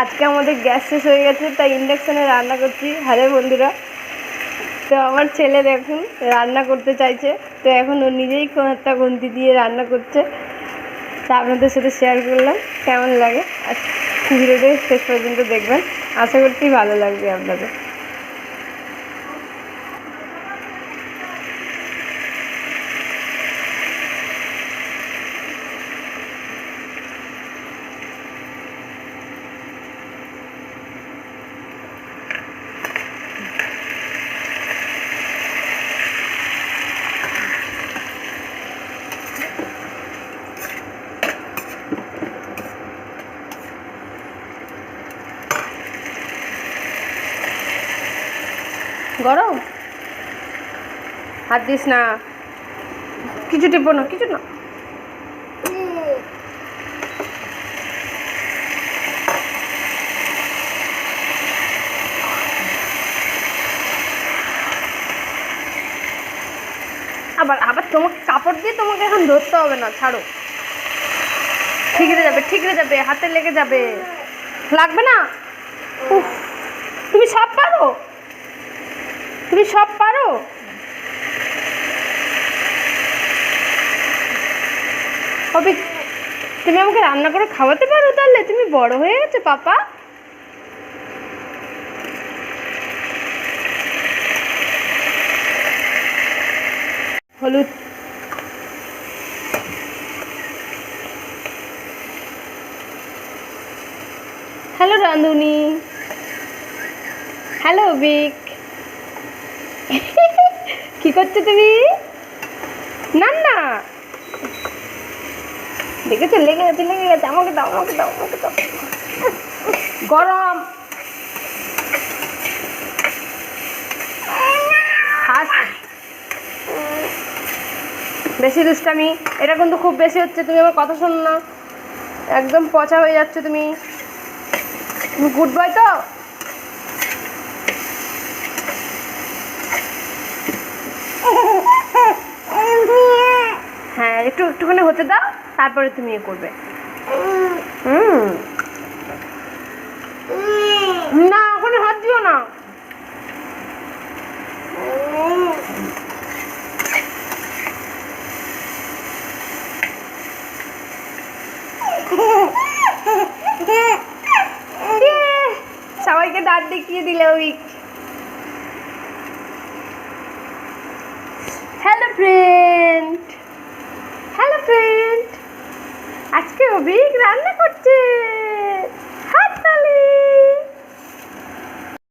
আজকে আমাদের গ্যাস শেষ হয়ে গেছে, তাই ইন্ডাকশানে রান্না করছি। হ্যালো বন্ধুরা, তো আমার ছেলে দেখুন রান্না করতে চাইছে, তো এখন ও নিজেই একটা খুন্তি দিয়ে রান্না করছে। তা আপনাদের সাথে শেয়ার করলাম, কেমন লাগে আর ভিডিওটা শেষ পর্যন্ত দেখবেন, আশা করছি ভালো লাগবে আপনাদের। গরম, হাত দিস না, কিছু টিপো না, কিছু না। আবার আবার তোমাকে কাপড় দিয়ে তোমাকে এখন ধরতে হবে না, ছাড়ো। ঠিকরে যাবে, ঠিকরে যাবে, হাতে লেগে যাবে, লাগবে না। উফ, তুমি সব পারো, তুমি সব পারো। কবে তুমি আমাকে রান্না করে খাওয়াতে পারো? তাহলে তুমি বড় হয়ে গেছো পাপা। হলুদ, হ্যালো রাঁধুনি, হ্যালো বিক। কি করছো তুমি? না না, দেখেছো লেগে গেছে, লেগে গেছে। আমাকে দাও, আমাকে দাও, আমাকে দাও। গরম হাত, বেশি দুষ্টামি, এটা কিন্তু খুব বেশি হচ্ছে। তুমি আমার কথা শোনো না, একদম পচা হয়ে যাচ্ছে। তুমি তুমি গুড বয় তো? হ্যাঁ, একটুখানি হতে দাও, তারপরে তুমি এ করবে। না, ওখানে হাত দিও না। সবাইকে দাঁত দেখিয়ে দিলে ওই। হ্যালো ফ্রেন্ড, হ্যালো ফ্রেন্ড, আজকে অভিক রান্না করছে।